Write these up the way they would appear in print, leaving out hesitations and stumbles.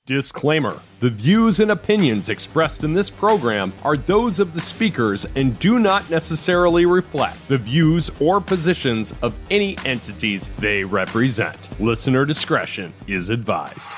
Disclaimer: the views and opinions expressed in this program are those of the speakers and do not necessarily reflect the views or positions of any entities they represent. Listener discretion is advised.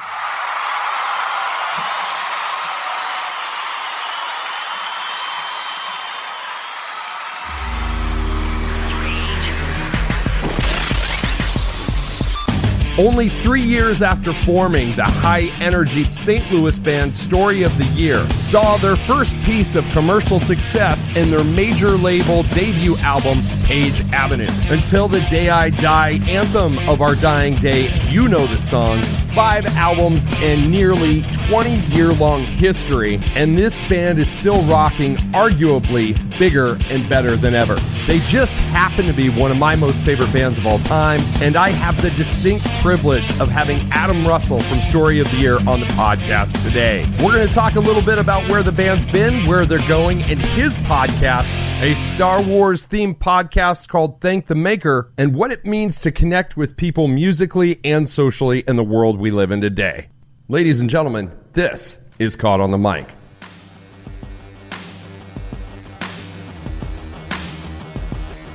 Only 3 years after forming, the high-energy St. Louis band Story of the Year saw their first piece of commercial success in their major label debut album, Page Avenue. Until the Day I Die, anthem of our dying day, you know the songs. 5 albums and nearly 20-year-long history, and this band is still rocking, arguably bigger and better than ever. They just happen to be one of my most favorite bands of all time, and I have the distinct privilege of having Adam Russell from Story of the Year on the podcast today. We're going to talk a little bit about where the band's been, where they're going, and his podcast, a Star Wars themed podcast called Thank the Maker, and what it means to connect with people musically and socially in the world we live in today. Ladies and gentlemen, this is Caught on the Mic.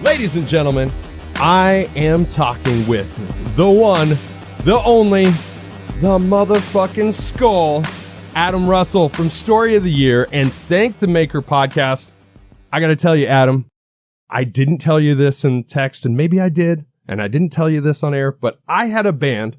Ladies and gentlemen, I am talking with the one, the only, the motherfucking skull, Adam Russell from Story of the Year and Thank the Maker podcast. I got to tell you, Adam, I didn't tell you this in text, and maybe I did, and I didn't tell you this on air, but I had a band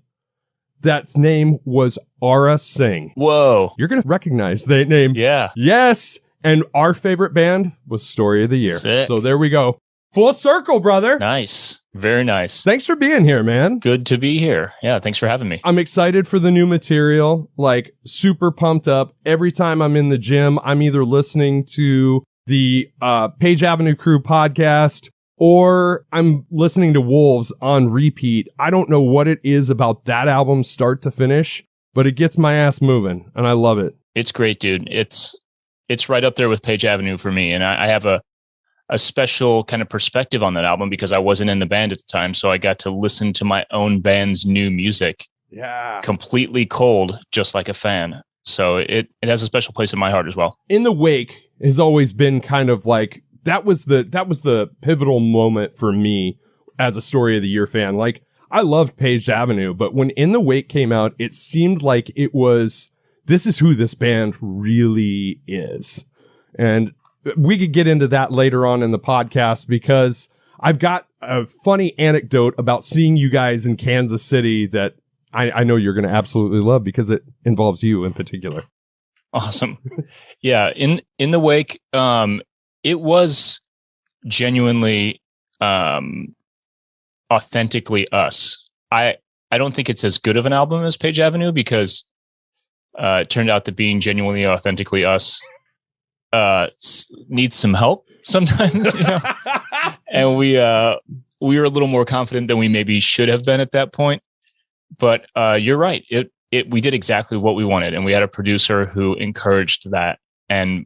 that's name was Aura Singh. Whoa. You're going to recognize that name. Yeah. Yes. And our favorite band was Story of the Year. Sick. So there we go. Full circle, brother. Nice. Very nice. Thanks for being here, man. Good to be here. Yeah, thanks for having me. I'm excited for the new material, like super pumped up. Every time I'm in the gym, I'm either listening to the Page Avenue Crew podcast or I'm listening to Wolves on repeat. I don't know what it is about that album start to finish, but it gets my ass moving and I love it. It's great, dude. It's right up there with Page Avenue for me. And I have a special kind of perspective on that album because I wasn't in the band at the time. So I got to listen to my own band's new music. Yeah. Completely cold, just like a fan. So it has a special place in my heart as well. In the Wake has always been kind of like, that was the pivotal moment for me as a Story of the Year fan. Like, I loved Page Avenue, but when In the Wake came out, it seemed like it was, this is who this band really is. And we could get into that later on in the podcast because I've got a funny anecdote about seeing you guys in Kansas City that I know you're going to absolutely love because it involves you in particular. Awesome. Yeah. In the Wake, it was genuinely, authentically us. I don't think it's as good of an album as Page Avenue because, it turned out that being genuinely authentically us, needs some help sometimes, you know, and we were a little more confident than we maybe should have been at that point. But you're right. We did exactly what we wanted, and we had a producer who encouraged that and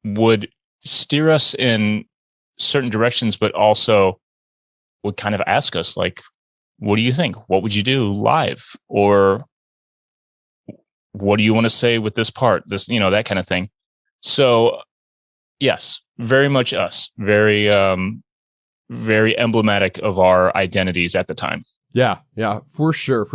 would steer us in certain directions, but also would kind of ask us, like, "What do you think? What would you do live?" Or "What do you want to say with this part?" This, you know, that kind of thing. So, yes, very much us. Very, very emblematic of our identities at the time. Yeah, for sure.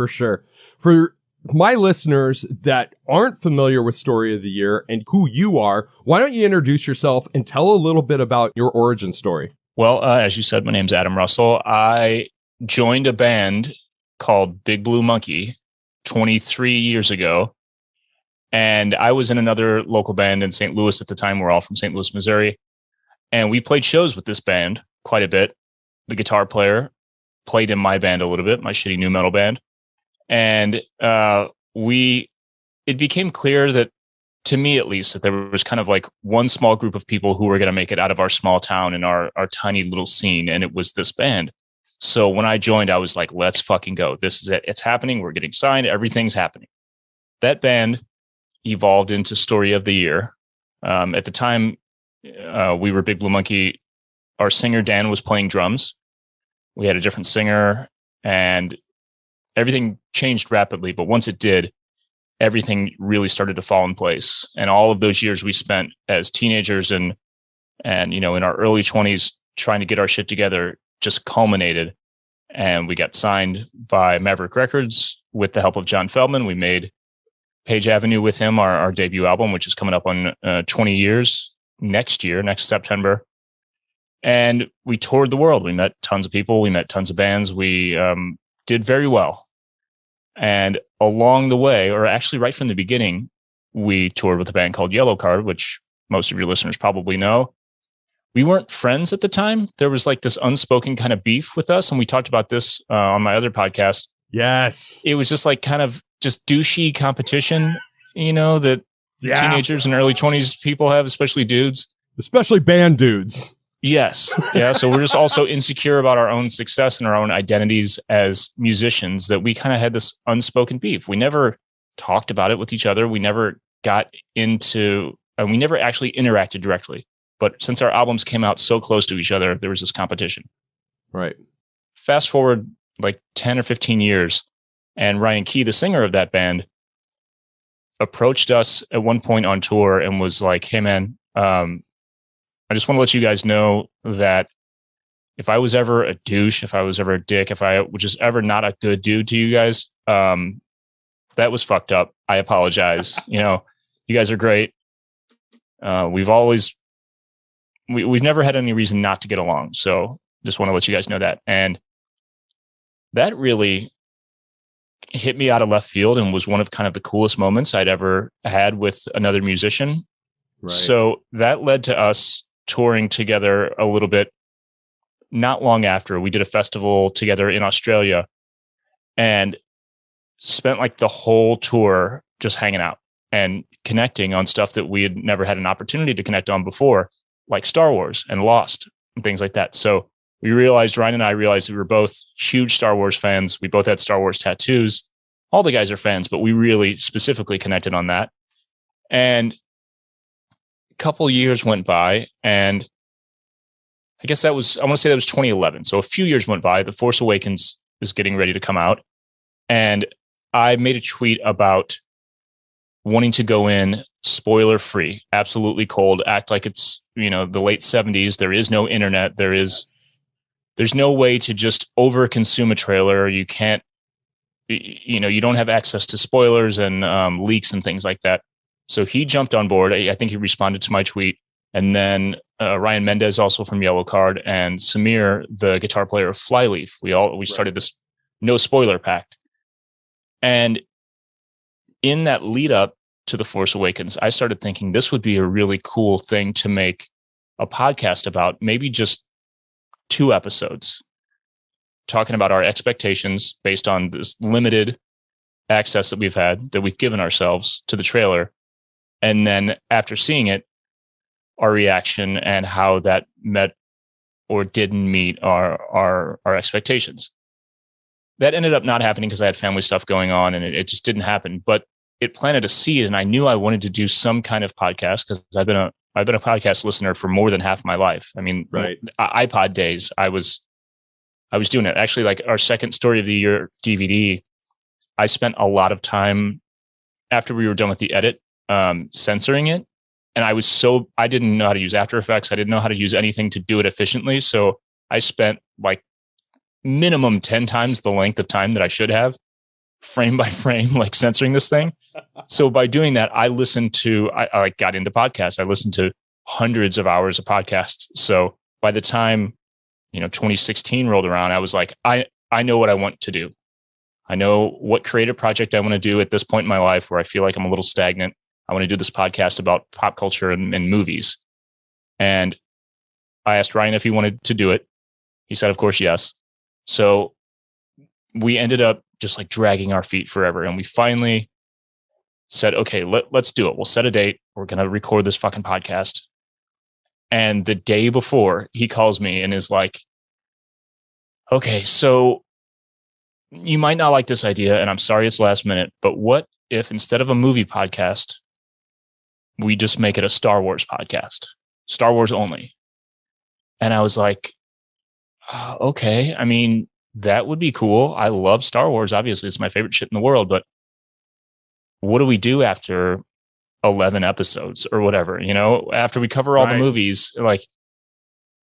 For my listeners that aren't familiar with Story of the Year and who you are, why don't you introduce yourself and tell a little bit about your origin story? Well, as you said, my name's Adam Russell. I joined a band called Big Blue Monkey 23 years ago. And I was in another local band in St. Louis at the time. We're all from St. Louis, Missouri. And we played shows with this band quite a bit. The guitar player played in my band a little bit, my shitty new metal band. And it became clear that, to me at least, that there was kind of like one small group of people who were going to make it out of our small town and our tiny little scene. And it was this band. So when I joined, I was like, let's fucking go. This is it. It's happening. We're getting signed. Everything's happening. That band evolved into Story of the Year. At the time, we were Big Blue Monkey. Our singer, Dan, was playing drums. We had a different singer, and everything changed rapidly. But once it did, everything really started to fall in place. And all of those years we spent as teenagers and in our early 20s trying to get our shit together just culminated. And we got signed by Maverick Records with the help of John Feldman. We made Page Avenue with him, our debut album, which is coming up on 20 years next September. And we toured the world. We met tons of people. We met tons of bands. We did very well. And along the way, or actually right from the beginning, we toured with a band called Yellow Card, which most of your listeners probably know. We weren't friends at the time. There was like this unspoken kind of beef with us. And we talked about this on my other podcast. Yes. It was just like kind of just douchey competition, that teenagers and early 20s people have, especially dudes. Especially band dudes. Yes. Yeah. So we're just also insecure about our own success and our own identities as musicians that we kind of had this unspoken beef. We never talked about it with each other. We never got into, and we never actually interacted directly. But since our albums came out so close to each other, there was this competition. Right. Fast forward like 10 or 15 years, and Ryan Key, the singer of that band, approached us at one point on tour and was like, "Hey, man, I just want to let you guys know that if I was ever a douche, if I was ever a dick, if I was just ever not a good dude to you guys, that was fucked up. I apologize. You guys are great. We've never had any reason not to get along. So just want to let you guys know that." And that really hit me out of left field and was one of kind of the coolest moments I'd ever had with another musician. Right. So that led to us touring together a little bit. Not long after, we did a festival together in Australia and spent like the whole tour just hanging out and connecting on stuff that we had never had an opportunity to connect on before, like Star Wars and Lost and things like that. So Ryan and I realized we were both huge Star Wars fans. We both had Star Wars tattoos. All the guys are fans, but we really specifically connected on that. And a couple years went by, and I want to say that was 2011. So a few years went by. The Force Awakens is getting ready to come out. And I made a tweet about wanting to go in spoiler free, absolutely cold, act like it's, the late 70s. There is no internet. There's no way to just over consume a trailer. You can't, you don't have access to spoilers and leaks and things like that. So he jumped on board. I think he responded to my tweet. And then Ryan Mendez, also from Yellow Card, and Samir, the guitar player of Flyleaf, we started this no spoiler pact. And in that lead up to The Force Awakens, I started thinking this would be a really cool thing to make a podcast about, maybe just 2 episodes, talking about our expectations based on this limited access that we've given ourselves to the trailer. And then after seeing it, our reaction and how that met or didn't meet our expectations. That ended up not happening because I had family stuff going on and it just didn't happen. But it planted a seed, and I knew I wanted to do some kind of podcast because I've been a podcast listener for more than half my life. I mean, right. iPod days, I was doing it. Actually, like our second Story of the Year DVD, I spent a lot of time after we were done with the edit, censoring it. And I didn't know how to use After Effects. I didn't know how to use anything to do it efficiently. So I spent like minimum 10 times the length of time that I should have, frame by frame, like censoring this thing. So by doing that, I got into podcasts. I listened to hundreds of hours of podcasts. So by the time, 2016 rolled around, I was like, I know what I want to do. I know what creative project I want to do at this point in my life where I feel like I'm a little stagnant. I want to do this podcast about pop culture and movies. And I asked Ryan if he wanted to do it. He said, of course, yes. So we ended up just like dragging our feet forever. And we finally said, okay, let's do it. We'll set a date. We're going to record this fucking podcast. And the day before, he calls me and is like, okay, so you might not like this idea, and I'm sorry it's last minute, but what if instead of a movie podcast, we just make it a Star Wars podcast, Star Wars only? And I was like, okay, I mean, that would be cool. I love Star Wars. Obviously, it's my favorite shit in the world, but what do we do after 11 episodes or whatever, after we cover all the movies, like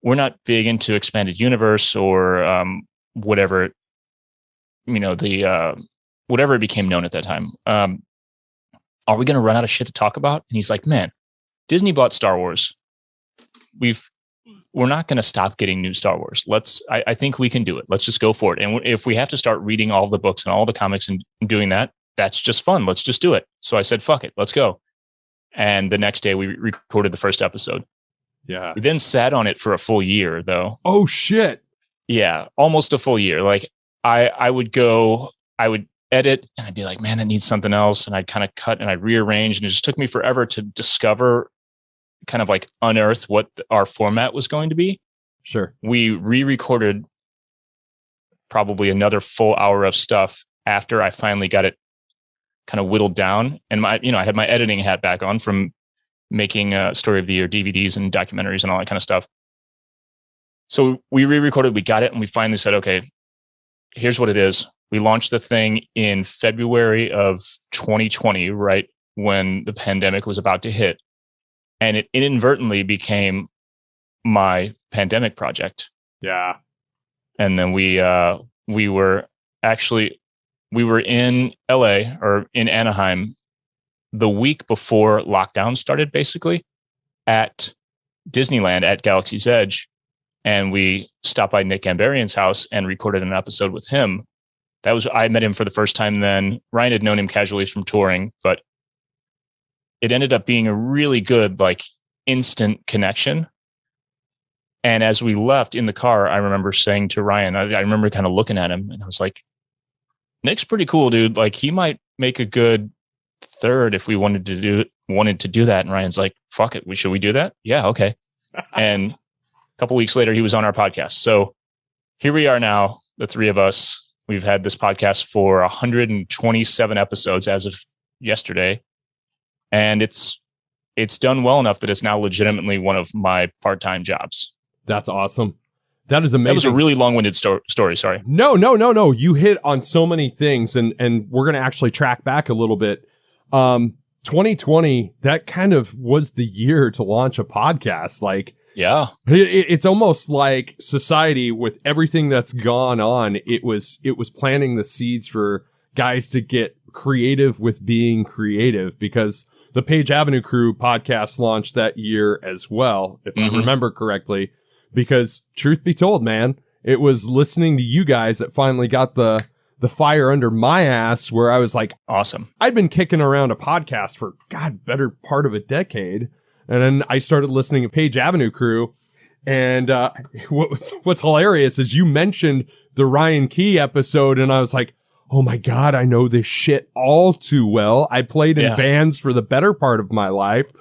we're not big into expanded universe or whatever, whatever it became known at that time. Are we going to run out of shit to talk about? And he's like, man, Disney bought Star Wars. We're not going to stop getting new Star Wars. I think we can do it. Let's just go for it. And if we have to start reading all the books and all the comics and doing that, that's just fun. Let's just do it. So I said, fuck it, let's go. And the next day we recorded the first episode. Yeah. We then sat on it for a full year though. Oh shit. Yeah. Almost a full year. Like I would edit and I'd be like, man, that needs something else. And I'd kind of cut and I'd rearrange. And it just took me forever to discover, kind of like unearth what our format was going to be. Sure. We re-recorded probably another full hour of stuff after I finally got it kind of whittled down. And I had my editing hat back on from making Story of the Year DVDs and documentaries and all that kind of stuff. So we re-recorded, we got it, and we finally said, okay, here's what it is. We launched the thing in February of 2020, right when the pandemic was about to hit. And it inadvertently became my pandemic project. Yeah. And then we were in LA or in Anaheim the week before lockdown started, basically at Disneyland at Galaxy's Edge. And we stopped by Nick Gambarian's house and recorded an episode with him. I met him for the first time then. Ryan had known him casually from touring, but it ended up being a really good, like, instant connection. And as we left in the car, I remember saying to Ryan, I remember kind of looking at him and I was like, Nick's pretty cool, dude. Like, he might make a good third if we wanted to do that. And Ryan's like, fuck it. Should we do that? Yeah. Okay. And a couple weeks later, he was on our podcast. So here we are now, the three of us. We've had this podcast for 127 episodes as of yesterday. And it's done well enough that it's now legitimately one of my part-time jobs. That's awesome. That is amazing. That was a really long-winded story. Sorry. No. You hit on so many things, and we're going to actually track back a little bit. 2020, that kind of was the year to launch a podcast. Like, yeah, it's almost like society, with everything that's gone on, it was planting the seeds for guys to get creative with being creative, because the Page Avenue Crew podcast launched that year as well, if I remember correctly. Because truth be told, man, it was listening to you guys that finally got the fire under my ass, where I was like, awesome. I'd been kicking around a podcast for, better part of a decade. And then I started listening to Page Avenue Crew. And what's hilarious is you mentioned the Ryan Key episode, and I was like, oh my God, I know this shit all too well. I played in bands for the better part of my life.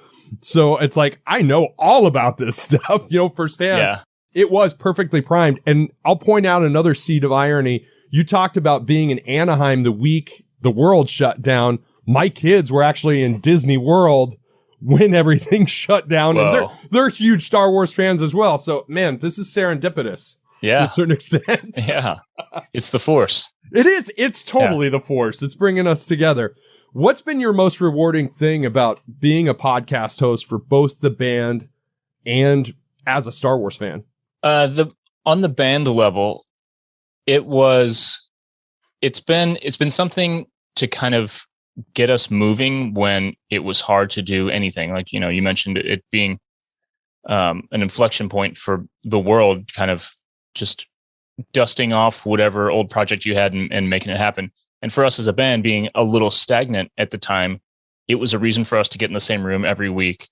So it's like, I know all about this stuff, firsthand. Yeah. It was perfectly primed. And I'll point out another seed of irony. You talked about being in Anaheim the week the world shut down. My kids were actually in Disney World when everything shut down. Whoa. And they're huge Star Wars fans as well. So, man, this is serendipitous. Yeah. To a certain extent. Yeah. It's the Force. It is. It's totally the Force. It's bringing us together. What's been your most rewarding thing about being a podcast host for both the band and as a Star Wars fan? On the band level, it's been something to kind of get us moving when it was hard to do anything. Like, you mentioned it being an inflection point for the world, kind of just dusting off whatever old project you had and making it happen. And for us as a band, being a little stagnant at the time, it was a reason for us to get in the same room every week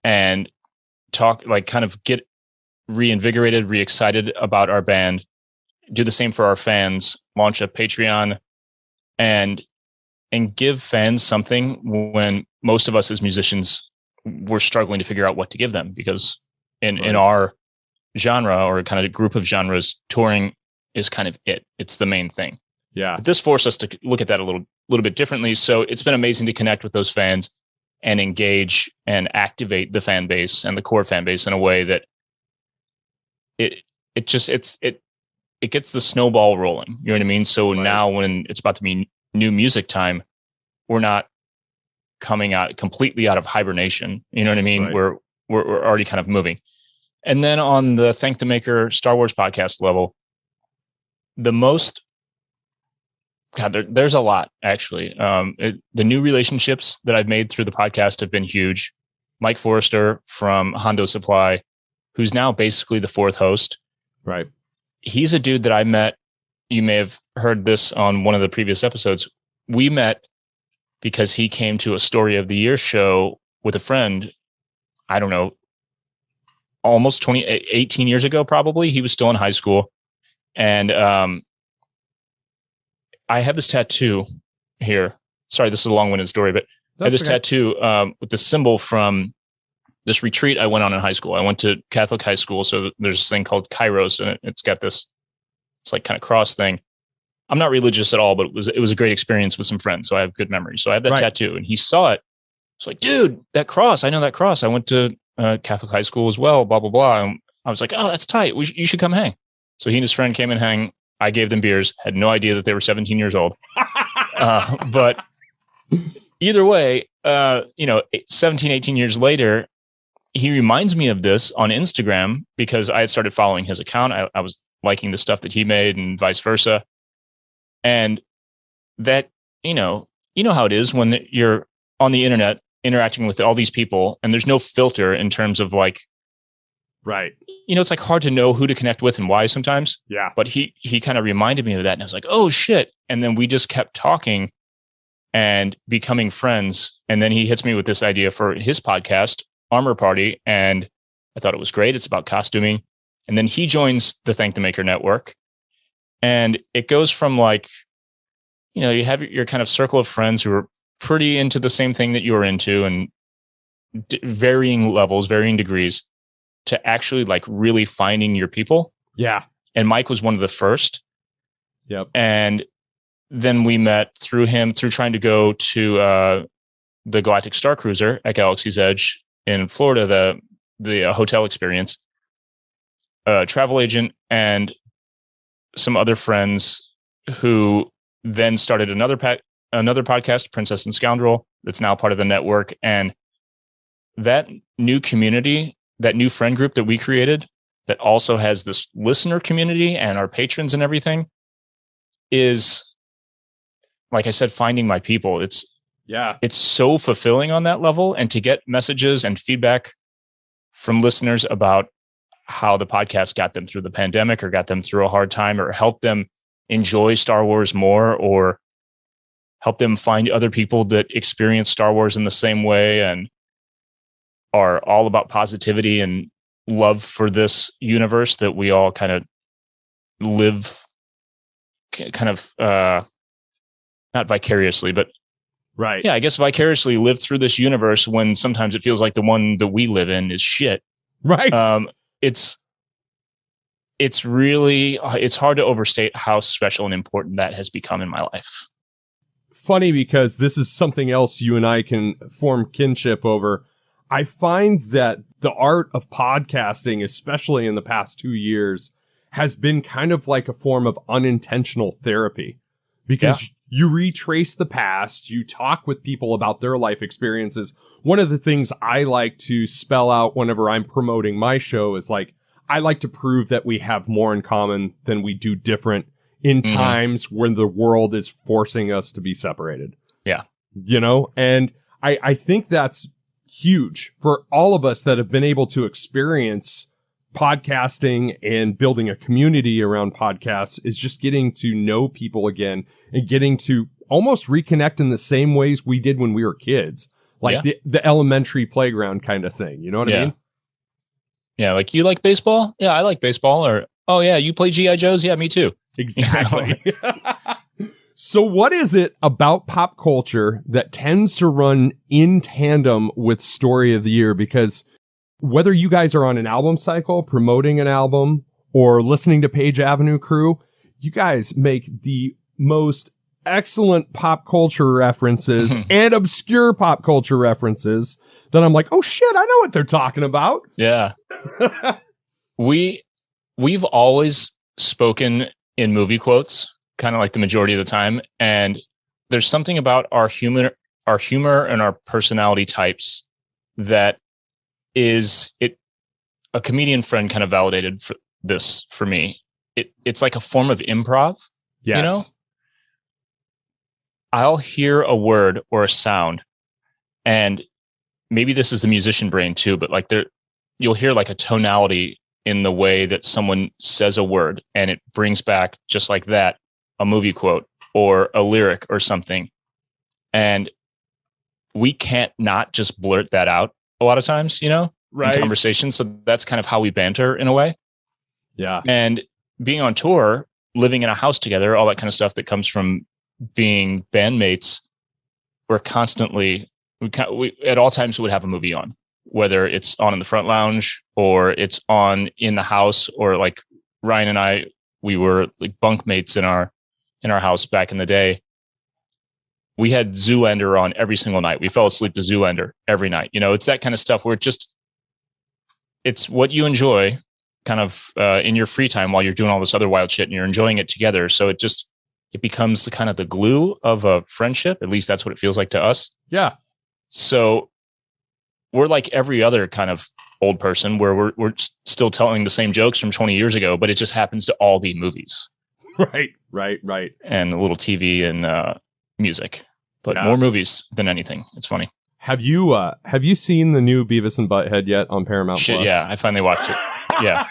and talk, like, kind of get reinvigorated, re-excited about our band, do the same for our fans, launch a Patreon, and give fans something when most of us as musicians were struggling to figure out what to give them, because in our genre, or kind of a group of genres, touring is kind of it's the main thing. Yeah. But this forced us to look at that a little bit differently. So it's been amazing to connect with those fans and engage and activate the fan base and the core fan base in a way that it gets the snowball rolling. You know what I mean? So now when it's about to be new music time, we're not coming out completely out of hibernation. You know what I mean? Right. We're already kind of moving. And then on the Thank the Maker Star Wars podcast level, the most, God, there's a lot actually. The new relationships that I've made through the podcast have been huge. Mike Forrester from Hondo Supply, who's now basically the fourth host. Right. He's a dude that I met. You may have heard this on one of the previous episodes. We met because he came to a Story of the Year show with a friend. I don't know, almost 18 years ago, probably. He was still in high school. And I have this tattoo here. Sorry, this is a long-winded story, but I have this tattoo with the symbol from this retreat I went on in high school. I went to Catholic high school, so there's this thing called Kairos, and it's got this, it's like kind of cross thing. I'm not religious at all, but it was a great experience with some friends, so I have good memories. So I have that tattoo, and he saw it. It's like, dude, that cross, I know that cross. I went to Catholic high school as well, blah, blah, blah. And I was like, oh, that's tight. You should come hang. So he and his friend came and hang. I gave them beers, had no idea that they were 17 years old. But either way, 17, 18 years later, he reminds me of this on Instagram because I had started following his account. I was liking the stuff that he made and vice versa. And that, you know how it is when you're on the internet interacting with all these people and there's no filter in terms of like, right. It's like hard to know who to connect with and why sometimes. Yeah. But he kind of reminded me of that. And I was like, oh shit. And then we just kept talking and becoming friends. And then he hits me with this idea for his podcast, Armor Party. And I thought it was great. It's about costuming. And then he joins the Thank the Maker Network. And it goes from like, you have your kind of circle of friends who are pretty into the same thing that you're into and varying levels, varying degrees, to actually like really finding your people. Yeah. And Mike was one of the first. Yep. And then we met through trying to go to the Galactic Star Cruiser at Galaxy's Edge in Florida, the hotel experience, travel agent and some other friends who then started another podcast, Princess and Scoundrel, that's now part of the network. And that new community, that new friend group that we created that also has this listener community and our patrons and everything is, like I said, finding my people. It's so fulfilling on that level. And to get messages and feedback from listeners about how the podcast got them through the pandemic or got them through a hard time or helped them enjoy Star Wars more or help them find other people that experience Star Wars in the same way and are all about positivity and love for this universe that we all kind of live not vicariously, but right. Yeah, I guess vicariously live through this universe when sometimes it feels like the one that we live in is shit. Right. It's really, it's hard to overstate how special and important that has become in my life. Funny because this is something else you and I can form kinship over. I find that the art of podcasting, especially in the past 2 years, has been kind of like a form of unintentional therapy because you retrace the past, you talk with people about their life experiences. One of the things I like to spell out whenever I'm promoting my show is like, I like to prove that we have more in common than we do different in times when the world is forcing us to be separated. Yeah. And I think that's huge for all of us that have been able to experience podcasting and building a community around podcasts is just getting to know people again and getting to almost reconnect in the same ways we did when we were kids, like the elementary playground kind of thing. You know what I mean? Yeah. Like, you like baseball? Yeah, I like baseball. Or, oh yeah, you play G.I. Joes? Yeah, me too. Exactly. So what is it about pop culture that tends to run in tandem with Story of the Year? Because whether you guys are on an album cycle, promoting an album, or listening to Page Avenue Crew, you guys make the most excellent pop culture references and obscure pop culture references that I'm like, oh shit, I know what they're talking about. Yeah. We've always spoken in movie quotes, kind of like the majority of the time. And there's something about our humor our humor and our personality types that is it. A comedian friend kind of validated this for me. It's like a form of improv. Yes. You know, I'll hear a word or a sound, and maybe this is the musician brain too, but like you'll hear like a tonality in the way that someone says a word, and it brings back just like that a movie quote or a lyric or something. And we can't not just blurt that out a lot of times, you know, right. in conversation. So that's kind of how we banter in a way. Yeah. And being on tour, living in a house together, all that kind of stuff that comes from being bandmates, we're constantly, we at all times would have a movie on, whether it's on in the front lounge or it's on in the house, or like Ryan and I, we were like bunk mates in our house back in the day. We had Zoolander on every single night. We fell asleep to Zoolander every night. You know, it's that kind of stuff where it's what you enjoy kind of in your free time while you're doing all this other wild shit, and you're enjoying it together. So it becomes the kind of the glue of a friendship. At least that's what it feels like to us. Yeah. So we're like every other kind of old person where we're still telling the same jokes from 20 years ago, but it just happens to all be movies. Right. And a little TV and music, but more movies than anything. It's funny. Have you seen the new Beavis and Butthead yet on Paramount Shit, Plus? yeah, I finally watched it. Yeah.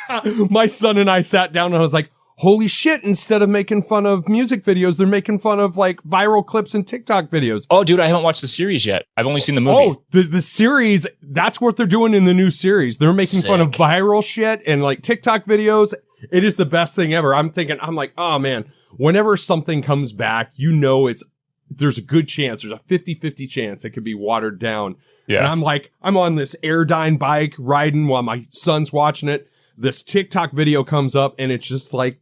My son and I sat down and I was like, holy shit, instead of making fun of music videos, they're making fun of like viral clips and TikTok videos. Oh, dude, I haven't watched the series yet. I've only seen the movie. Oh, the series, that's what they're doing in the new series. They're making fun of viral shit and like TikTok videos. It is the best thing ever. I'm like, oh man, whenever something comes back, you know, there's a good chance, there's a 50-50 chance it could be watered down. Yeah. And I'm like, I'm on this Airdyne bike riding while my son's watching it. This TikTok video comes up and it's just like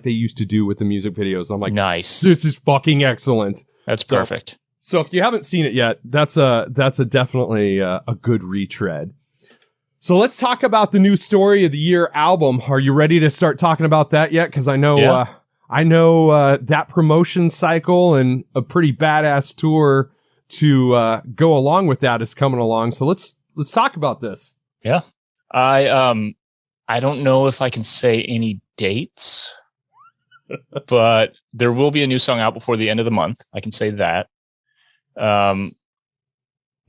they used to do with the music videos. I'm like, nice. This is fucking excellent. That's perfect. So if you haven't seen it yet, that's a definitely a good retread. So let's talk about the new Story of the Year album. Are you ready to start talking about that yet? Because I know that promotion cycle and a pretty badass tour to go along with that is coming along. So let's talk about this. Yeah. I don't know if I can say any dates, but there will be a new song out before the end of the month. I can say that.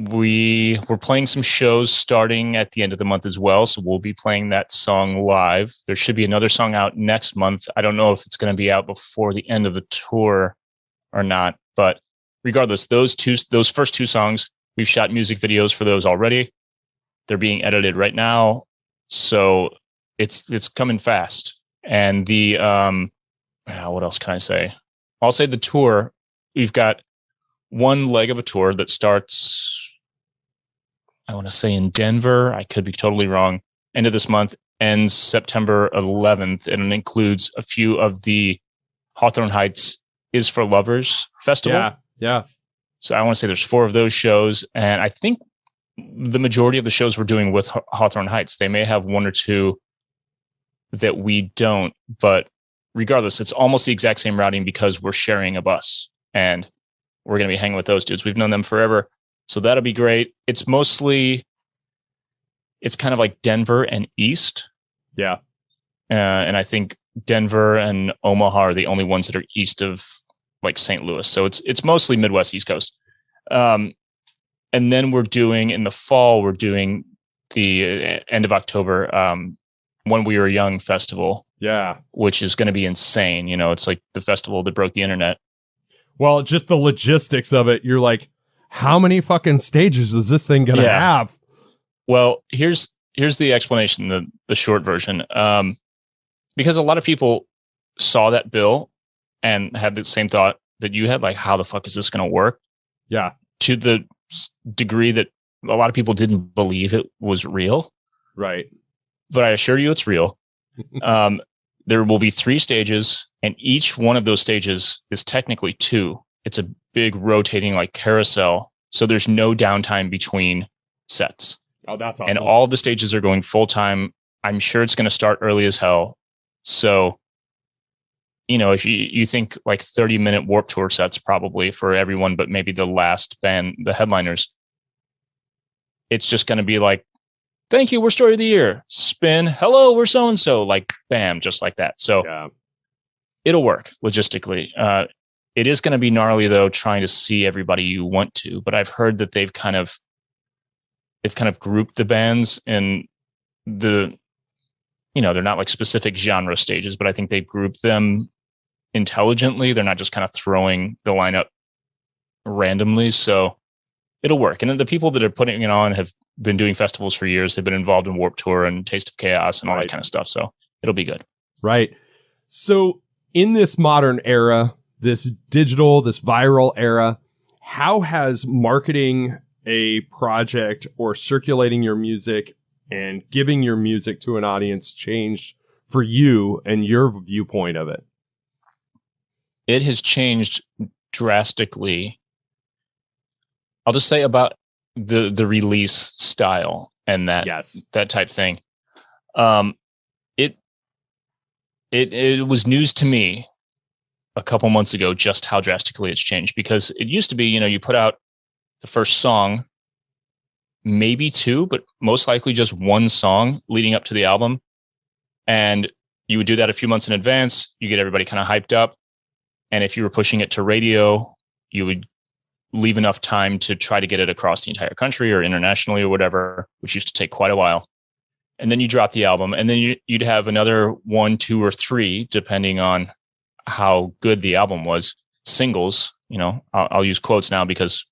We were playing some shows starting at the end of the month as well. So we'll be playing that song live. There should be another song out next month. I don't know if it's going to be out before the end of the tour or not, but regardless, those first two songs, we've shot music videos for those already. They're being edited right now. So it's coming fast. And the, what else can I say? I'll say the tour, we've got one leg of a tour that starts, I want to say in Denver. I could be totally wrong. End of this month, ends September 11th, and it includes a few of the Hawthorne Heights Is for Lovers Festival. Yeah. So I want to say there's 4 of those shows, and I think the majority of the shows we're doing with Hawthorne Heights. They may have 1 or 2 that we don't, but regardless, it's almost the exact same routing because we're sharing a bus, and we're going to be hanging with those dudes. We've known them forever. So that'll be great. It's kind of like Denver and East. Yeah. And I think Denver and Omaha are the only ones that are east of like St. Louis. So it's mostly Midwest, East Coast. And then in the fall, we're doing the end of October, When We Were Young festival. Yeah. Which is going to be insane. You know, it's like the festival that broke the internet. Well, just the logistics of it, you're like, how many fucking stages is this thing going to have? Well, here's the explanation, the short version. Because a lot of people saw that bill and had the same thought that you had, like, how the fuck is this going to work? Yeah. To the degree that a lot of people didn't believe it was real. Right. But I assure you it's real. There will be 3 stages, and each one of those stages is technically 2. It's a big rotating like carousel. So there's no downtime between sets. Oh, that's awesome. And all of the stages are going full time. I'm sure it's going to start early as hell. So if you think like 30-minute Warped Tour sets probably for everyone, but maybe the last band, the headliners, it's just going to be like, thank you, we're Story of the Year. Spin, hello, we're so-and-so. Like, bam, just like that. So it'll work logistically. It is going to be gnarly, though, trying to see everybody you want to. But I've heard that they've kind of grouped the bands in they're not like specific genre stages, but I think they've grouped them intelligently. They're not just kind of throwing the lineup randomly. So it'll work. And the people that are putting it on have been doing festivals for years. They've been involved in Warped Tour and Taste of Chaos and all that kind of stuff. So it'll be good. Right. So in this modern era, this digital, this viral era, how has marketing a project or circulating your music and giving your music to an audience changed for you and your viewpoint of it? It has changed drastically. I'll just say about the release style and that type thing. It was news to me a couple months ago just how drastically it's changed, because it used to be, you put out the first song, maybe two, but most likely just one song leading up to the album. And you would do that a few months in advance. You get everybody kind of hyped up. And if you were pushing it to radio, you would leave enough time to try to get it across the entire country or internationally or whatever, which used to take quite a while. And then you drop the album, and then you'd have another 1, 2, or 3, depending on how good the album was, singles. I'll use quotes now because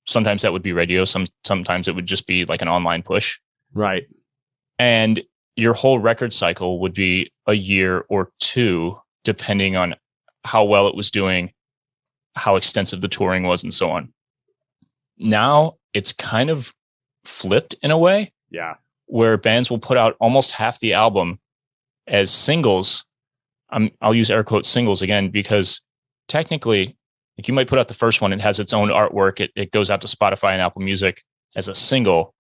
sometimes that would be radio. Sometimes it would just be like an online push. Right. And your whole record cycle would be a year or two, depending on how well it was doing, how extensive the touring was, and so on. Now it's kind of flipped in a way. Yeah. Where bands will put out almost half the album as singles. I'll use air quotes singles again, because technically, like, you might put out the first one. It has its own artwork. It goes out to Spotify and Apple Music as a single.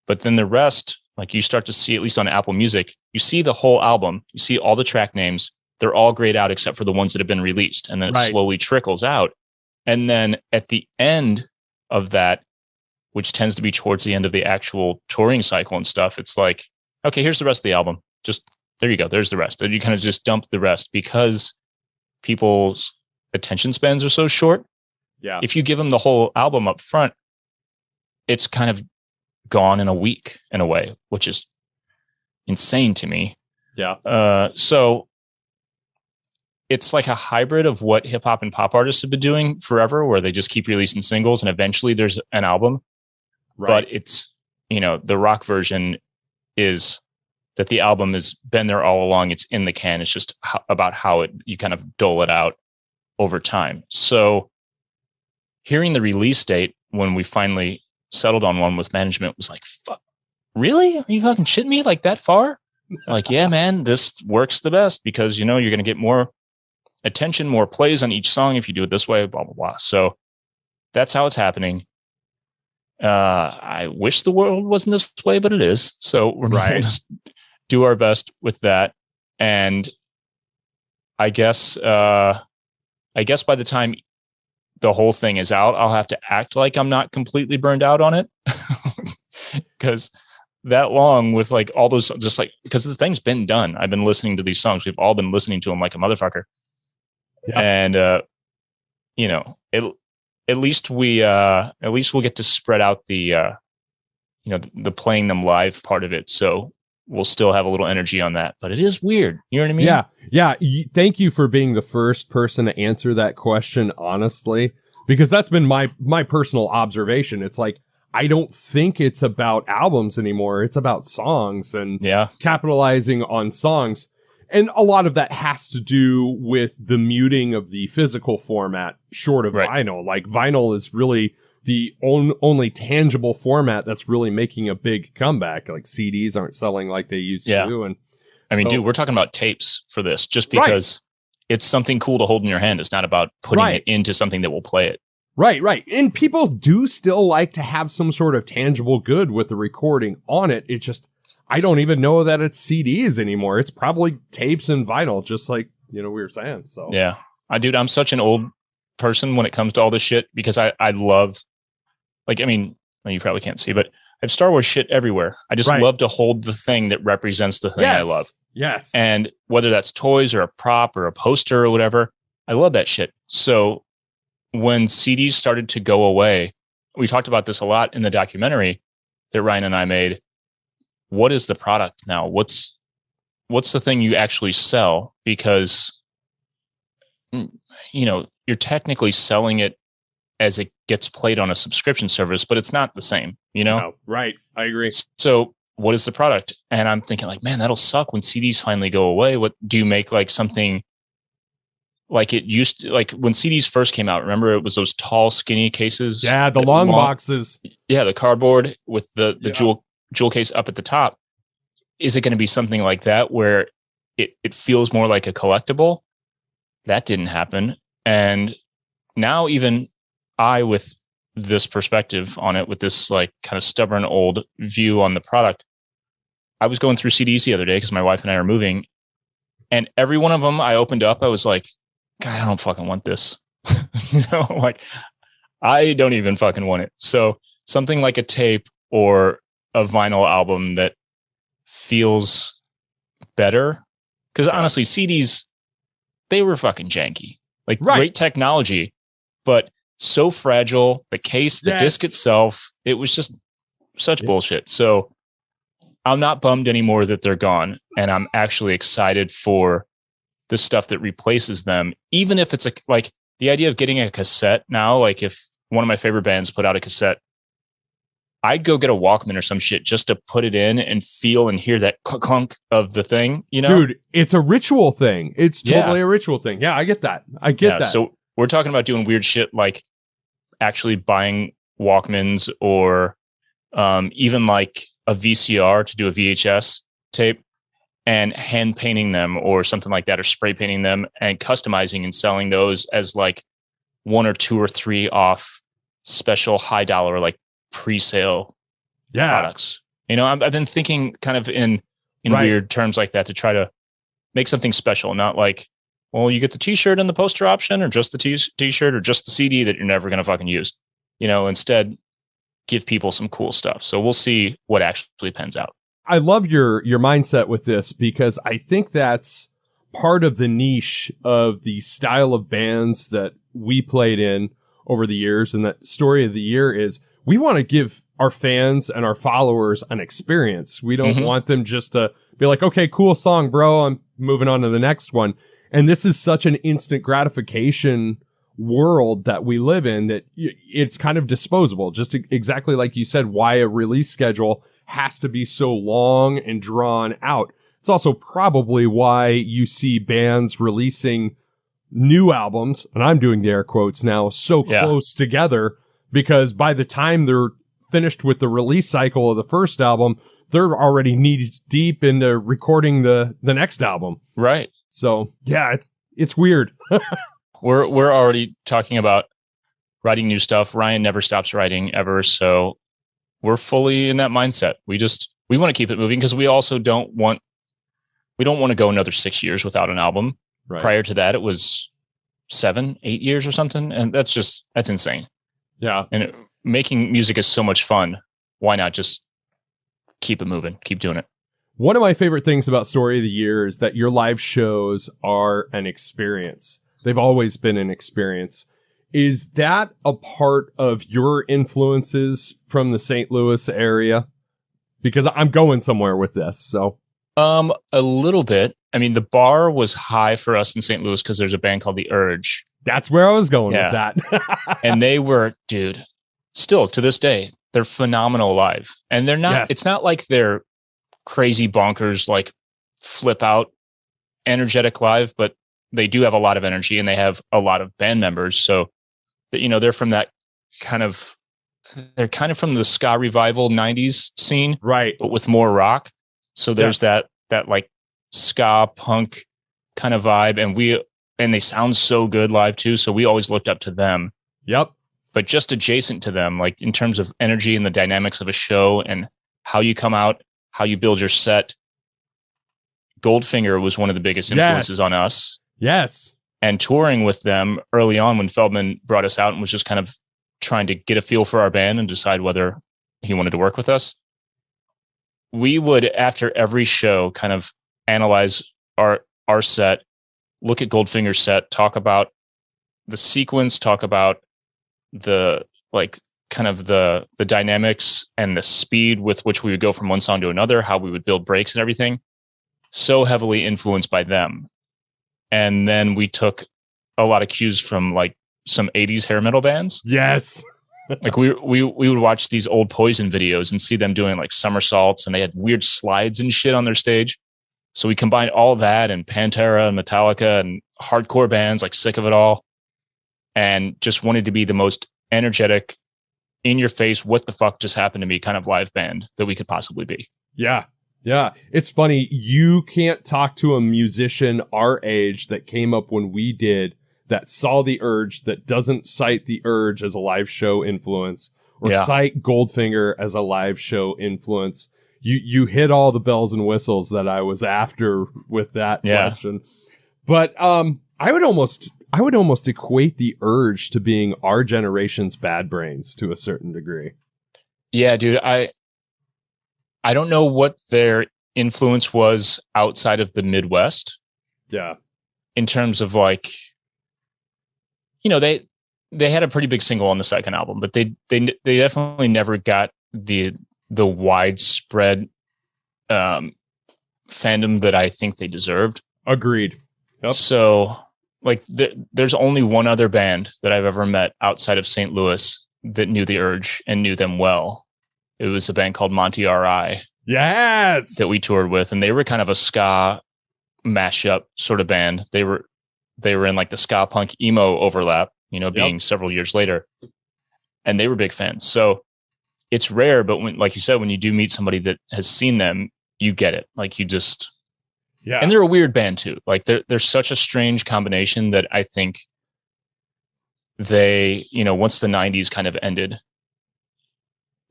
But then the rest, like, you start to see, at least on Apple Music, you see the whole album. You see all the track names. They're all grayed out except for the ones that have been released. And then it slowly trickles out. And then at the end of that, which tends to be towards the end of the actual touring cycle and stuff, it's like, okay, here's the rest of the album. Just, there you go. There's the rest. And you kind of just dump the rest because people's attention spans are so short. Yeah. If you give them the whole album up front, it's kind of gone in a week in a way, which is insane to me. Yeah. So it's like a hybrid of what hip hop and pop artists have been doing forever, where they just keep releasing singles and eventually there's an album. Right. But it's, the rock version is that the album has been there all along. It's in the can. It's just about how you kind of dole it out over time. So hearing the release date when we finally settled on one with management was like, fuck, really? Are you fucking shitting me like that far? Like, yeah, man, this works the best because, you're going to get more attention, more plays on each song if you do it this way, blah, blah, blah. So that's how it's happening. I wish the world wasn't this way, but it is. So we're going to just do our best with that. And I guess by the time the whole thing is out, I'll have to act like I'm not completely burned out on it, because that long with like all those, just like, because the thing's been done. I've been listening to these songs. We've all been listening to them like a motherfucker. Yeah. And, at least we'll get to spread out the playing them live part of it. So we'll still have a little energy on that, but it is weird. You know what I mean? Yeah. Yeah. Thank you for being the first person to answer that question, honestly, because that's been my personal observation. It's like, I don't think it's about albums anymore. It's about songs and capitalizing on songs. And a lot of that has to do with the muting of the physical format short of vinyl. Like, vinyl is really the only tangible format that's really making a big comeback. Like, CDs aren't selling like they used to. And I mean, dude, we're talking about tapes for this just because it's something cool to hold in your hand. It's not about putting it into something that will play it. Right, right. And people do still like to have some sort of tangible good with the recording on it. It just, I don't even know that it's CDs anymore. It's probably tapes and vinyl, just like we were saying. So yeah, I'm such an old person when it comes to all this shit because I love, like, I mean, well, you probably can't see, but I have Star Wars shit everywhere. I just love to hold the thing that represents the thing I love. Yes. And whether that's toys or a prop or a poster or whatever, I love that shit. So when CDs started to go away, we talked about this a lot in the documentary that Ryan and I made. What is the product now? What's the thing you actually sell? Because, you're technically selling it as it gets played on a subscription service, but it's not the same, No, right. I agree. So what is the product? And I'm thinking like, man, that'll suck when CDs finally go away. What do you make, like something like it used to, like when CDs first came out? Remember, it was those tall, skinny cases. Yeah, the long boxes. Yeah, the cardboard with the jewel case up at the top. Is it going to be something like that where it feels more like a collectible? That didn't happen. And now even I, with this perspective on it, with this like kind of stubborn old view on the product, I was going through CDs the other day because my wife and I are moving, and every one of them I opened up, I was like, God, I don't fucking want this. Like I don't even fucking want it. So something like a tape or a vinyl album that feels better. Because honestly, CDs, they were fucking janky. Like great technology, but so fragile. The case, the disc itself, it was just such bullshit. So I'm not bummed anymore that they're gone. And I'm actually excited for the stuff that replaces them. Even if it's like the idea of getting a cassette now, like if one of my favorite bands put out a cassette, I'd go get a Walkman or some shit just to put it in and feel and hear that clunk of the thing, Dude, it's a ritual thing. It's totally a ritual thing. Yeah, I get that. I get that. So we're talking about doing weird shit like actually buying Walkmans or even like a VCR to do a VHS tape and hand painting them or something like that, or spray painting them and customizing and selling those as like 1 or 2 or 3 off special high dollar, like pre-sale products. I've been thinking kind of in weird terms like that to try to make something special, not like, well, you get the t-shirt and the poster option, or just the t-shirt, or just the CD that you're never going to fucking use. Instead give people some cool stuff. So we'll see what actually pans out. I love your mindset with this, because I think that's part of the niche of the style of bands that we played in over the years. And that story of the year is we want to give our fans and our followers an experience. We don't want them just to be like, okay, cool song, bro, I'm moving on to the next one. And this is such an instant gratification world that we live in that it's kind of disposable. Just exactly like you said, why a release schedule has to be so long and drawn out. It's also probably why you see bands releasing new albums, and I'm doing the air quotes now, so close together, because by the time they're finished with the release cycle of the first album, they're already knee deep into recording the next album. Right. So yeah, it's weird. We're already talking about writing new stuff. Ryan never stops writing ever. So we're fully in that mindset. We want to keep it moving, because we also don't want to go another 6 years without an album. Right. Prior to that, it was 7, 8 years or something. And that's insane. Yeah. And making music is so much fun. Why not just keep it moving, keep doing it? One of my favorite things about Story of the Year is that your live shows are an experience. They've always been an experience. Is that a part of your influences from the St. Louis area? Because I'm going somewhere with this, so. A little bit. I mean, the bar was high for us in St. Louis because there's a band called The Urge. That's where I was going with that. And they were, dude, still to this day, they're phenomenal live. And they're not, it's not like they're crazy bonkers, like flip out energetic live, but they do have a lot of energy and they have a lot of band members. So that, they're from that they're kind of from the ska revival 90s scene, right? But with more rock. So there's that like ska punk kind of vibe, and they sound so good live too. So we always looked up to them. Yep. But just adjacent to them, like in terms of energy and the dynamics of a show and how you come out, how you build your set, Goldfinger was one of the biggest influences on us. Yes. And touring with them early on when Feldman brought us out and was just kind of trying to get a feel for our band and decide whether he wanted to work with us. We would, after every show, kind of analyze our set, look at Goldfinger's set, talk about the sequence, talk about the kind of the dynamics and the speed with which we would go from one song to another, how we would build breaks and everything. So heavily influenced by them. And then we took a lot of cues from like some 80s hair metal bands. Yes. Like we would watch these old Poison videos and see them doing like somersaults, and they had weird slides and shit on their stage. So we combined all that and Pantera and Metallica and hardcore bands like Sick of It All, and just wanted to be the most energetic, in your face, what the fuck just happened to me kind of live band that we could possibly be. Yeah. Yeah. It's funny. You can't talk to a musician our age that came up when we did, that saw the Urge, that doesn't cite the Urge as a live show influence, or cite Goldfinger as a live show influence. You hit all the bells and whistles that I was after with that question. But I would almost equate the Urge to being our generation's Bad Brains to a certain degree. Yeah, dude. I don't know what their influence was outside of the Midwest. Yeah. In terms of like, you know, they had a pretty big single on the second album, but they definitely never got the widespread fandom that I think they deserved. Agreed. Yep. So like there's only one other band that I've ever met outside of St. Louis that knew the Urge and knew them well. It was a band called Monty R.I. Yes. That we toured with, and they were kind of a ska mashup sort of band. They were in like the ska punk emo overlap, you know, being several years later, and they were big fans. So it's rare, but when, like you said, when you do meet somebody that has seen them, you get it. Like you just, and they're a weird band too. Like they're such a strange combination that I think they, you know, once the 90s kind of ended,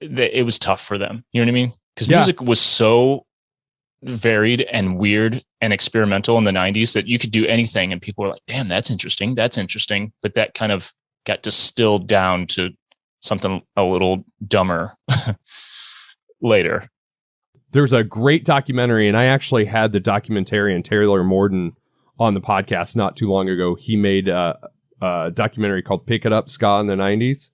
it was tough for them. You know what I mean? Because music was so varied and weird and experimental in the 90s that you could do anything and people were like, damn, that's interesting. But that kind of got distilled down to something a little dumber later. There's a great documentary, and I actually had the documentarian Taylor Morden on the podcast not too long ago. He made a documentary called Pick It Up, Ska in the 90s.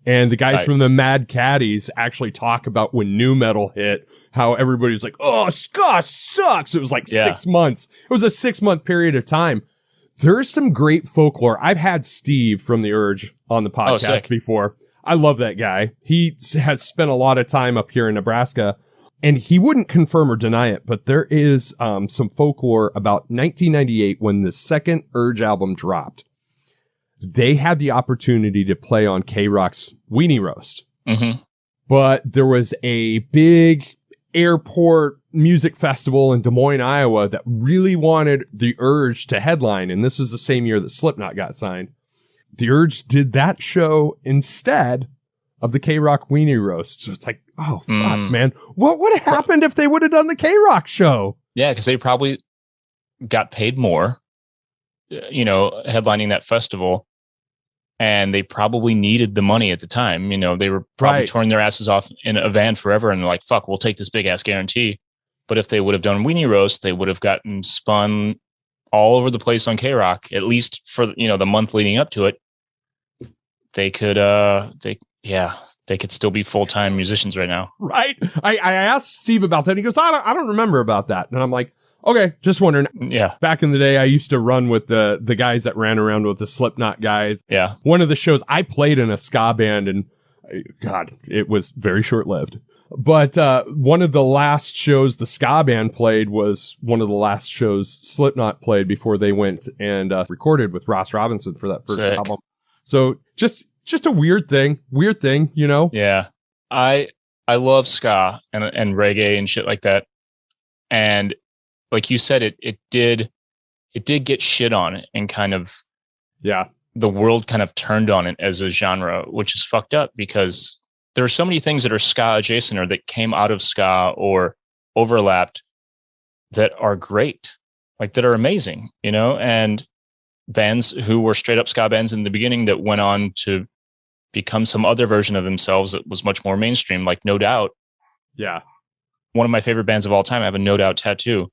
And the guys from the Mad Caddies actually talk about when nu metal hit, how everybody's like, oh, ska sucks. It was like 6 months. It was a 6-month period of time. There's some great folklore. I've had Steve from the Urge on the podcast before. I love that guy. He has spent a lot of time up here in Nebraska, and he wouldn't confirm or deny it, but there is some folklore about 1998 when the second Urge album dropped. They had the opportunity to play on K-Rock's Weenie Roast. Mm-hmm. But there was a big airport music festival in Des Moines, Iowa that really wanted the Urge to headline. And this was the same year that Slipknot got signed. The Urge did that show instead of the K-Rock Weenie Roast. So it's like, oh, fuck, man. What would have happened if they would have done the K-Rock show? Yeah, because they probably got paid more, you know, headlining that festival. And they probably needed the money at the time. You know, they were probably touring their asses off in a van forever. And they're like, fuck, we'll take this big ass guarantee. But if they would have done Weenie Roast, they would have gotten spun all over the place on K-Rock, at least for, you know, the month leading up to it. They could, they could still be full-time musicians right now. Right. I asked Steve about that. He goes, I don't remember about that. And I'm like, okay, just wondering. Yeah. Back in the day, I used to run with the guys that ran around with the Slipknot guys. Yeah. One of the shows, I played in a ska band, and God, it was very short-lived. But one of the last shows the ska band played was one of the last shows Slipknot played before they went and recorded with Ross Robinson for that first album. So just a weird thing, you know? Yeah. I love ska and reggae and shit like that. And like you said, it did get shit on and kind of, the world kind of turned on it as a genre, which is fucked up because there are so many things that are ska adjacent or that came out of ska or overlapped that are great, like that are amazing, you know? And bands who were straight up ska bands in the beginning that went on to become some other version of themselves that was much more mainstream, like No Doubt. Yeah. One of my favorite bands of all time. I have a No Doubt tattoo.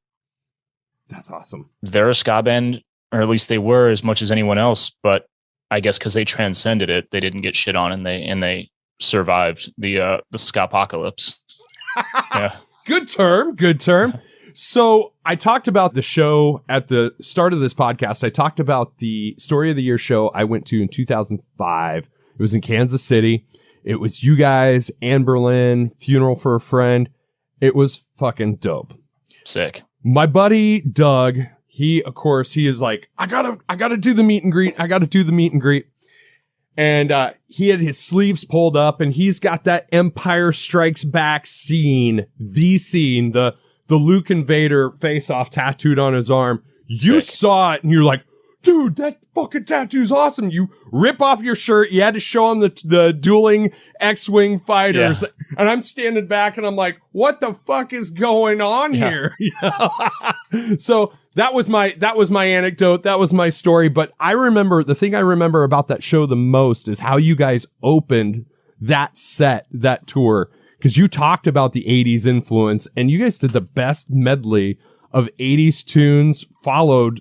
That's awesome. They're a ska band, or at least they were, as much as anyone else, but I guess because they transcended it, they didn't get shit on, and they survived the ska apocalypse. Yeah. Good term. So I talked about the show at the start of this podcast. I talked about the Story of the Year show I went to in 2005. It was in Kansas City. It was you guys, Anne Berlin, Funeral for a Friend. It was fucking dope. Sick. My buddy Doug, he is like, I gotta do the meet and greet. And he had his sleeves pulled up, and he's got that Empire Strikes Back scene, the Luke and Vader face-off tattooed on his arm. You Sick. saw it, and you're like, dude, that fucking tattoo's awesome. You rip off your shirt. You had to show him the dueling X-Wing fighters. Yeah. And I'm standing back, and I'm like, what the fuck is going on here? So that was my anecdote. That was my story. But the thing I remember about that show the most is how you guys opened that tour. Because you talked about the 80s influence, and you guys did the best medley of 80s tunes, followed,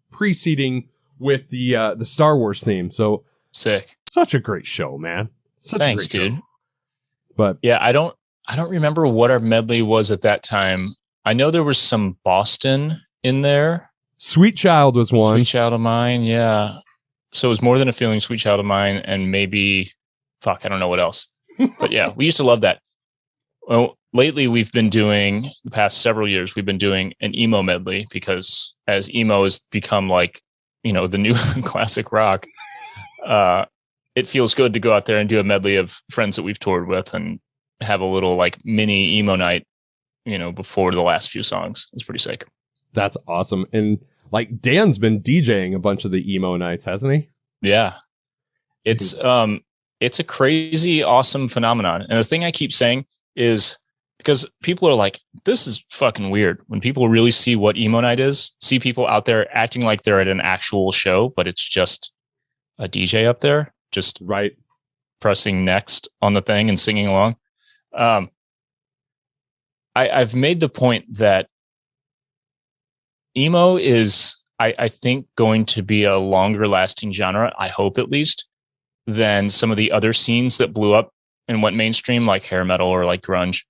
preceding with the Star Wars theme. So sick. Such a great show, man. Thanks, dude. But yeah, I don't remember what our medley was at that time. I know there was some Boston in there. Sweet Child was one. Sweet Child of Mine, yeah. So it was More Than a Feeling, Sweet Child of Mine, and maybe, I don't know what else. But yeah, we used to love that. Well, lately we've been doing, the past several years, we've been doing an emo medley, because as emo has become like, the new classic rock, it feels good to go out there and do a medley of friends that we've toured with and have a little like mini emo night, before the last few songs. It's pretty sick. That's awesome. And like Dan's been DJing a bunch of the emo nights, hasn't he? Yeah. It's a crazy, awesome phenomenon. And the thing I keep saying is, because people are like, this is fucking weird. When people really see what emo night is, see people out there acting like they're at an actual show, but it's just a DJ up there, just right, pressing next on the thing and singing along. I've made the point that emo is, I think, going to be a longer lasting genre, I hope at least, than some of the other scenes that blew up and went mainstream, like hair metal or like grunge.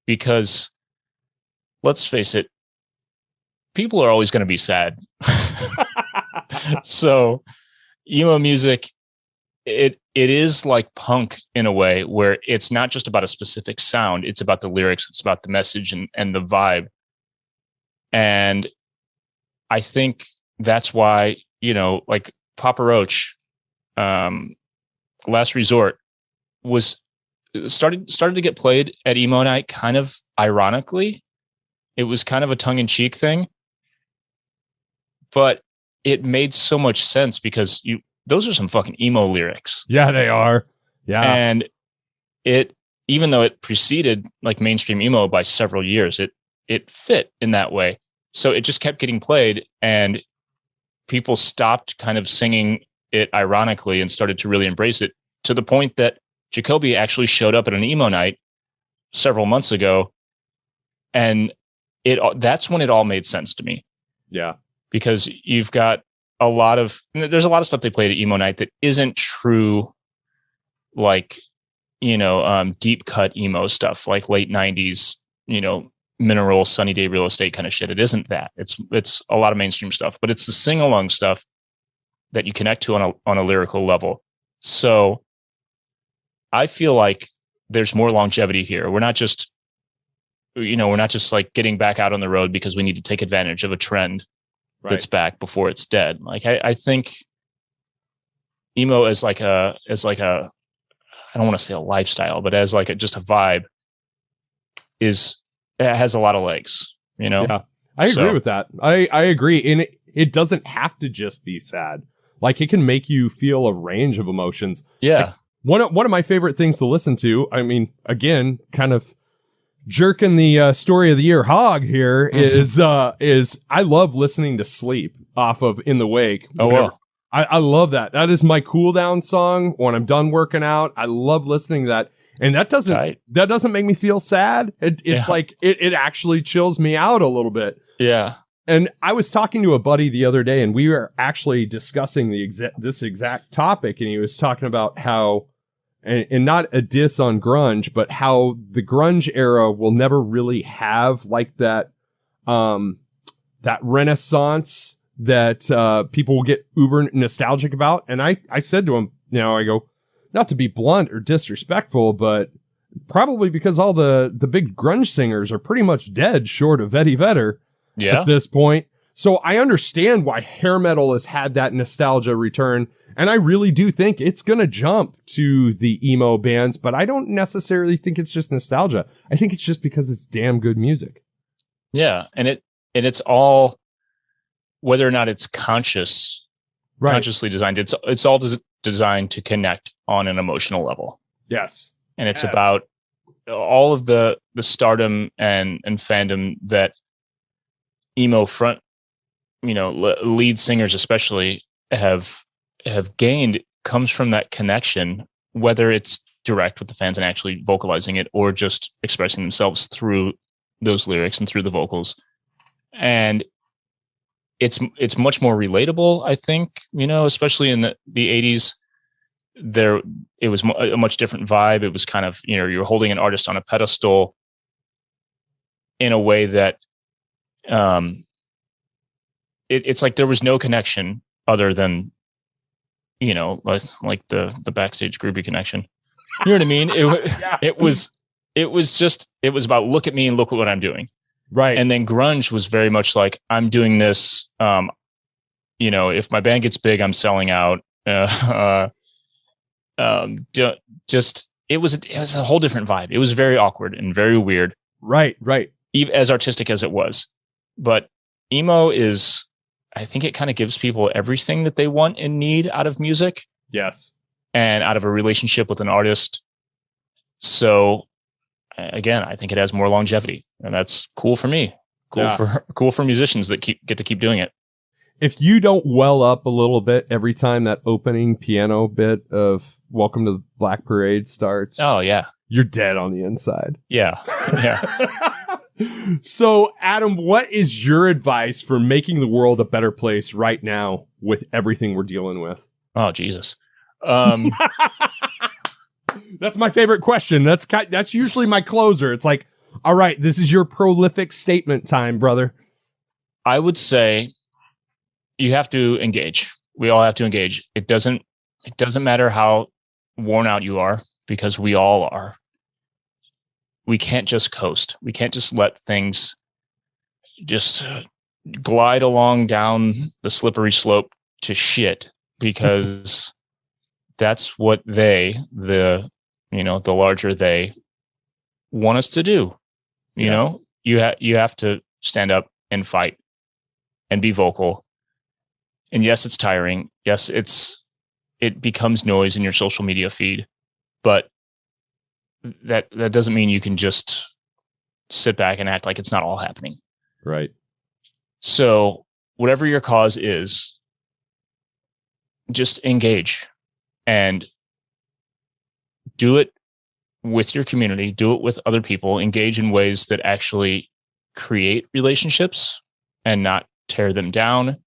Because let's face it, people are always going to be sad. So emo music, it is like punk in a way, where it's not just about a specific sound. It's about the lyrics. It's about the message and the vibe. And I think that's why, like Papa Roach, Last Resort was started to get played at emo night, kind of ironically. It was kind of a tongue-in-cheek thing, but it made so much sense because those are some fucking emo lyrics. Yeah, they are. Yeah. And even though it preceded like mainstream emo by several years, it fit in that way. So it just kept getting played, and people stopped kind of singing it ironically and started to really embrace it, to the point that Jacoby actually showed up at an emo night several months ago. And that's when it all made sense to me. Yeah. Because you've got there's a lot of stuff they played at emo night that isn't true, like, deep cut emo stuff, like late 90s, Mineral, Sunny Day Real Estate kind of shit. It isn't that. It's a lot of mainstream stuff, but it's the sing along stuff that you connect to on a lyrical level. So I feel like there's more longevity here. We're not just like getting back out on the road because we need to take advantage of a trend that's back before it's dead. Like I think emo as like a I don't want to say a lifestyle, but as like just a vibe it has a lot of legs, Yeah, I agree with that. I agree. And it doesn't have to just be sad. Like, it can make you feel a range of emotions. Yeah. Like, one of my favorite things to listen to, I mean, again, kind of jerking the story of the year hog here is I love listening to Sleep off of In the Wake. Oh, wow. I love that. That is my cool down song when I'm done working out. I love listening to that. And that doesn't make me feel sad. It's like it actually chills me out a little bit. Yeah. And I was talking to a buddy the other day, and we were actually discussing this exact topic, and he was talking about how, and not a diss on grunge, but how the grunge era will never really have like that renaissance that people will get uber nostalgic about. And I said to him, I go, not to be blunt or disrespectful, but probably because all the big grunge singers are pretty much dead short of Eddie Vedder at this point. So I understand why hair metal has had that nostalgia return. And I really do think it's going to jump to the emo bands, but I don't necessarily think it's just nostalgia. I think it's just because it's damn good music. Yeah. And it's all, whether or not it's consciously designed, it's all designed to connect on an emotional level. Yes. And it's about all of the stardom and fandom that emo front, lead singers especially have gained comes from that connection, whether it's direct with the fans and actually vocalizing it or just expressing themselves through those lyrics and through the vocals. And it's much more relatable, I think, especially in the 80s. It was a much different vibe. It was kind of, you're holding an artist on a pedestal in a way that it's like there was no connection other than, like the backstage groupie connection. You know what I mean? It was about look at me and look at what I'm doing. Right. And then grunge was very much like, I'm doing this. If my band gets big, I'm selling out. It was a whole different vibe. It was very awkward and very weird. Right. Even as artistic as it was. But emo is, I think it kind of gives people everything that they want and need out of music. Yes. And out of a relationship with an artist. So again, I think it has more longevity, and that's cool for me. Cool for musicians that get to keep doing it. If you don't well up a little bit every time that opening piano bit of Welcome to the Black Parade starts, oh yeah, you're dead on the inside. Yeah. So, Adam, what is your advice for making the world a better place right now with everything we're dealing with? Oh, Jesus. That's my favorite question. That's usually my closer. It's like, all right, this is your prolific statement time, brother. I would say you have to engage. We all have to engage. It doesn't matter how worn out you are, because we all are. We can't just coast. We can't just let things just glide along down the slippery slope to shit, because that's what the larger they want us to do. You have to stand up and fight and be vocal. And yes, it's tiring. Yes, it becomes noise in your social media feed, but that doesn't mean you can just sit back and act like it's not all happening. Right. So whatever your cause is, just engage and do it with your community, do it with other people, engage in ways that actually create relationships and not tear them down.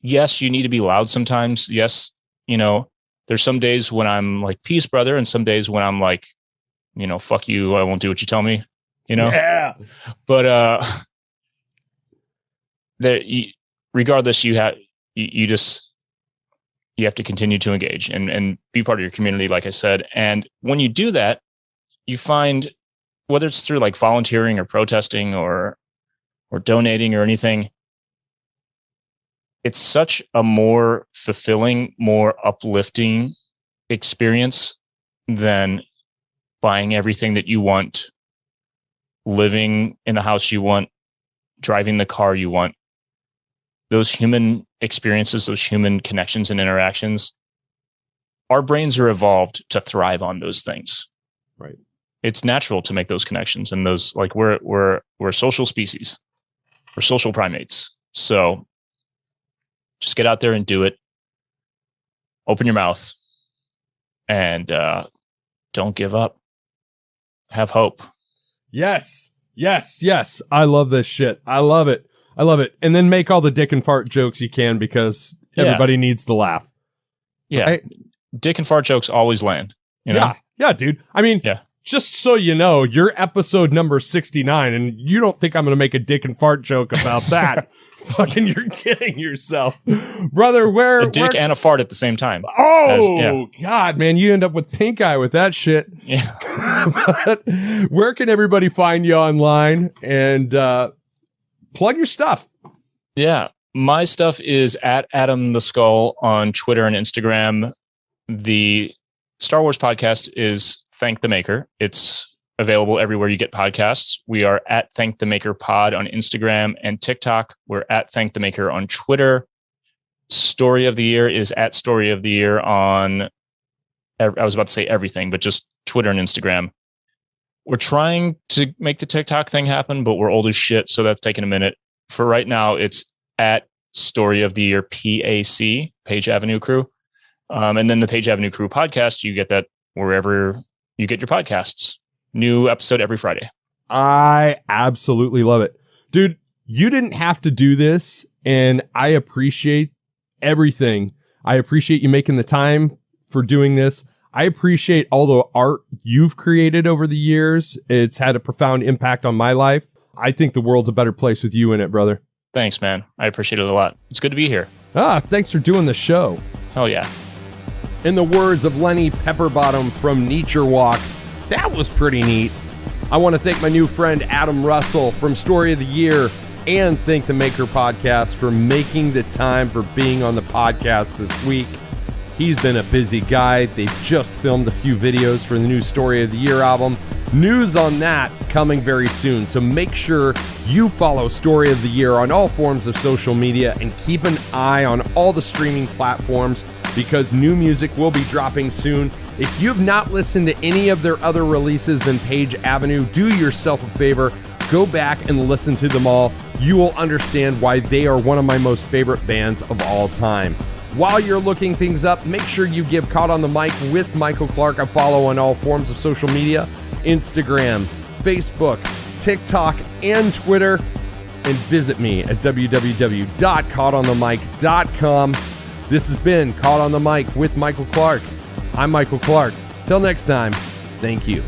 Yes, you need to be loud sometimes. Yes, there's some days when I'm like, peace, brother, and some days when I'm like, fuck you, I won't do what you tell me, Yeah. But regardless, you have to continue to engage and be part of your community, like I said. And when you do that, you find, whether it's through like volunteering or protesting or donating or anything, it's such a more fulfilling, more uplifting experience than buying everything that you want, living in the house you want, driving the car you want. Those human experiences, those human connections and interactions, our brains are evolved to thrive on those things. Right. it's natural to make those connections. And those, like, we're a social species. We're social primates. So just get out there and do it. Open your mouth and don't give up. Have hope. Yes. I love this shit. I love it. And then make all the dick and fart jokes you can, because everybody needs to laugh. Yeah. Right? Dick and fart jokes always land. You know? Yeah, dude. I mean, just so you know, you're episode number 69, and you don't think I'm going to make a dick and fart joke about that. Fucking, you're kidding yourself. Brother, where... A dick and a fart at the same time. God, man, you end up with pink eye with that shit. Yeah. But where can everybody find you online, and plug your stuff? Yeah. My stuff is at Adam the Skull on Twitter and Instagram. The Star Wars podcast is Thank the Maker. It's available everywhere you get podcasts. We are at Thank the Maker Pod on Instagram and TikTok. We're at Thank the Maker on Twitter. Story of the Year is at Story of the Year on, I was about to say everything, but just Twitter and Instagram. We're trying to make the TikTok thing happen, but we're old as shit, so that's taking a minute. For right now, it's at Story of the Year PAC, Page Avenue Crew. And then the Page Avenue Crew podcast, you get that wherever you get your podcasts. New episode every Friday. I absolutely love it. Dude, you didn't have to do this, and I appreciate everything. I appreciate you making the time for doing this. I appreciate all the art you've created over the years. It's had a profound impact on my life. I think the world's a better place with you in it, brother. Thanks, man. I appreciate it a lot. It's good to be here. Thanks for doing the show. Hell yeah. In the words of Lenny Pepperbottom from Nature Walk, that was pretty neat. I want to thank my new friend Adam Russell from Story of the Year and Thank the Maker podcast for making the time for being on the podcast this week. He's been a busy guy. They've just filmed a few videos for the new Story of the Year album. News on that coming very soon. So make sure you follow Story of the Year on all forms of social media and keep an eye on all the streaming platforms, because new music will be dropping soon. If you have not listened to any of their other releases than Page Avenue, do yourself a favor. Go back and listen to them all. You will understand why they are one of my most favorite bands of all time. While you're looking things up, make sure you give Caught on the Mic with Michael Clark a follow on all forms of social media: Instagram, Facebook, TikTok, and Twitter. And visit me at www.caughtonthemic.com. This has been Caught on the Mic with Michael Clark. I'm Michael Clark. Till next time, thank you.